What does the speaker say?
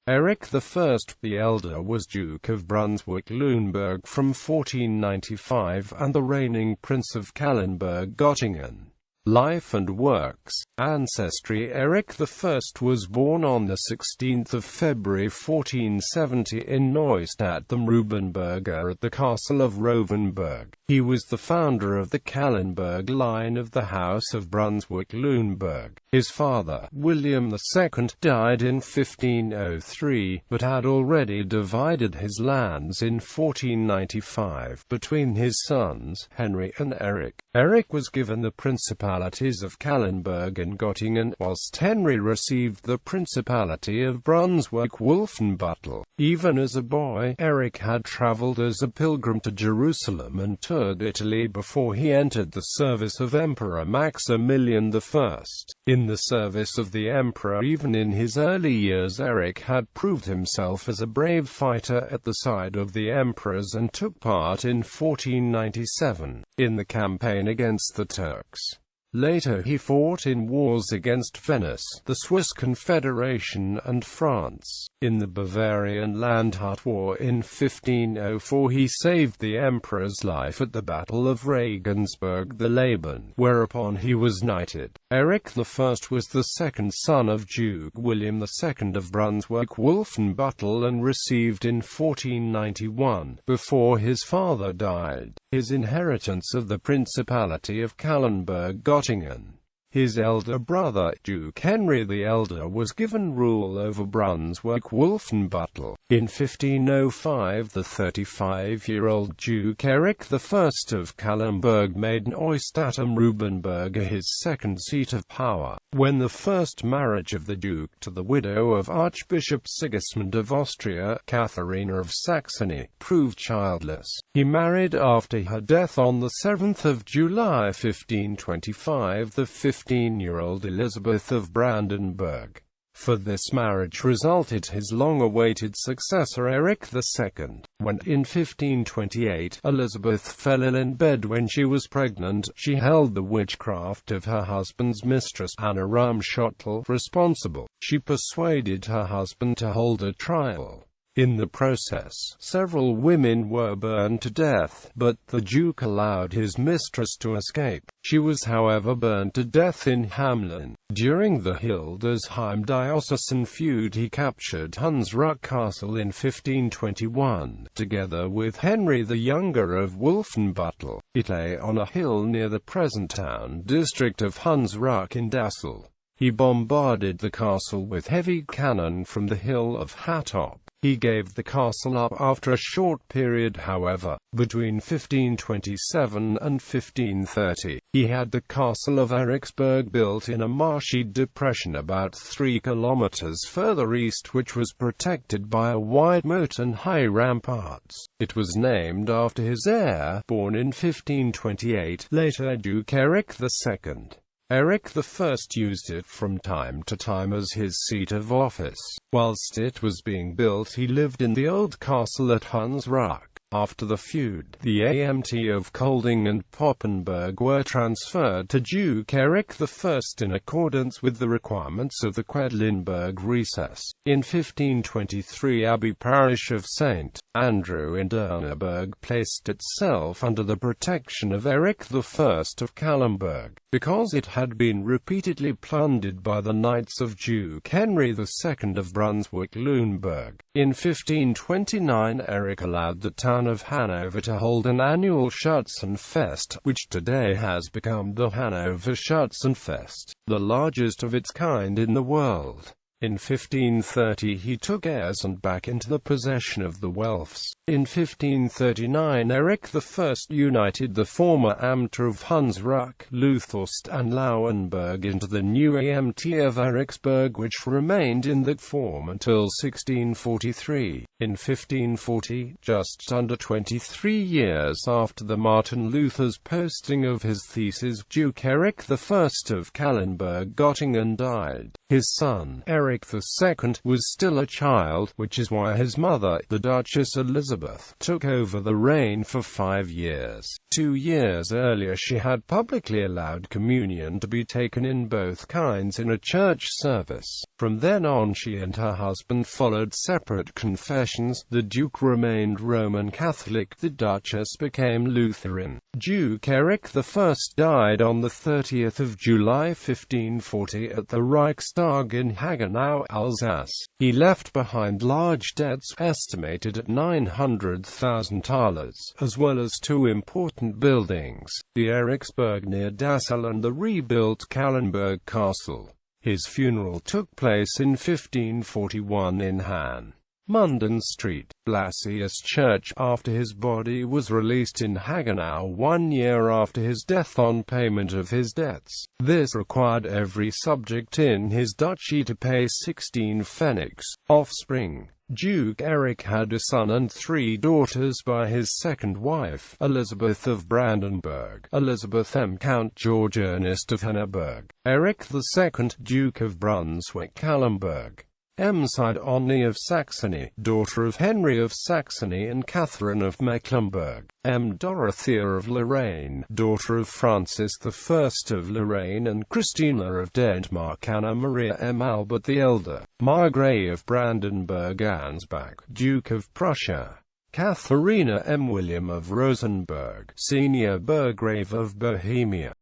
Eric I the Elder was Duke of Brunswick-Lüneburg from 1495 and the reigning Prince of Calenberg-Göttingen. Life and works. Ancestry. Eric I was born on 16 February 1470 in Neustadt am Rubenberger at the castle of Rovenburg. He was the founder of the Calenberg line of the House of Brunswick-Lüneburg. His father, William II, died in 1503, but had already divided his lands in 1495 between his sons, Henry and Eric. Eric was given the principalities of Calenberg and Göttingen, whilst Henry received the principality of Brunswick-Wolfenbüttel. Even as a boy, Eric had travelled as a pilgrim to Jerusalem and toured Italy before he entered the service of Emperor Maximilian I. In the service of the emperor, even in his early years, Eric had proved himself as a brave fighter at the side of the emperors and took part in 1497, in the campaign against the Turks. Later he fought in wars against Venice, the Swiss Confederation and France. In the Bavarian Landhut War in 1504 he saved the emperor's life at the Battle of Regensburg-the-Leben, whereupon he was knighted. Eric I was the second son of Duke William II of Brunswick-Wolfenbüttel and received in 1491, before his father died, his inheritance of the Principality of Calenberg-Göttingen. His elder brother, Duke Henry the Elder, was given rule over Brunswick-Wolfenbüttel. In 1505 the 35-year-old Duke Eric I of Calenberg made Neustadt am Rubenberg his second seat of power. When the first marriage of the Duke to the widow of Archbishop Sigismund of Austria, Katharina of Saxony, proved childless, he married after her death on 7 July 1525 the 15-year-old Elizabeth of Brandenburg. For this marriage resulted his long-awaited successor Eric II. When, in 1528, Elizabeth fell ill in bed when she was pregnant, she held the witchcraft of her husband's mistress, Anna Ramschottel, responsible. She persuaded her husband to hold a trial. In the process, several women were burned to death, but the Duke allowed his mistress to escape. She was however burned to death in Hamelin. During the Hildesheim diocesan feud he captured Hunsrück Castle in 1521, together with Henry the Younger of Wolfenbüttel. It lay on a hill near the present town district of Hunsrück in Dassel. He bombarded the castle with heavy cannon from the hill of Hattop. He gave the castle up after a short period, however. Between 1527 and 1530, he had the castle of Eriksberg built in a marshy depression about 3 kilometers further east, which was protected by a wide moat and high ramparts. It was named after his heir, born in 1528, later Duke Eric II. Eric I used it from time to time as his seat of office. Whilst it was being built, he lived in the old castle at Hunsrück. After the feud, the Amt of Kolding and Poppenberg were transferred to Duke Eric I in accordance with the requirements of the Quedlinburg recess. In 1523 Abbey parish of St. Andrew in Derneburg placed itself under the protection of Eric I of Calenberg, because it had been repeatedly plundered by the knights of Duke Henry II of Brunswick-Lüneburg. In 1529 Eric allowed the town of Hanover to hold an annual Schützenfest, which today has become the Hanover Schützenfest, the largest of its kind in the world. In 1530 he took Essen back into the possession of the Welfs. In 1539 Eric I united the former Amt of Hunsrück, Lüthurst and Lauenburg into the new Amt of Eriksberg, which remained in that form until 1643. In 1540, just under 23 years after the Martin Luther's posting of his thesis, Duke Eric I of Calenberg-Göttingen died. His son, Eric Eric II was still a child, which is why his mother, the Duchess Elizabeth, took over the reign for 5 years. 2 years earlier she had publicly allowed communion to be taken in both kinds in a church service. From then on she and her husband followed separate confessions. The Duke remained Roman Catholic, the Duchess became Lutheran. Duke Eric I died on the 30th of July 1540 at the Reichstag in Hagenau, Alsace. He left behind large debts, estimated at 900,000 thalers, as well as 2 important buildings, the Eriksberg near Dassel and the rebuilt Calenberg Castle. His funeral took place in 1541 in Han. Munden Street, Blasius Church, after his body was released in Hagenau 1 year after his death on payment of his debts. This required every subject in his duchy to pay 16 pfennigs. Offspring. Duke Eric had a son and 3 daughters by his second wife, Elizabeth of Brandenburg, Elizabeth M. Count George Ernest of Henneberg, Eric II, Duke of Brunswick-Calenberg, M. Sidonie of Saxony, daughter of Henry of Saxony and Catherine of Mecklenburg, M. Dorothea of Lorraine, daughter of Francis I of Lorraine and Christina of Denmark, Anna Maria M. Albert the Elder, Margrave of Brandenburg-Ansbach, Duke of Prussia, Katharina M. William of Rosenberg, Senior Burgrave of Bohemia.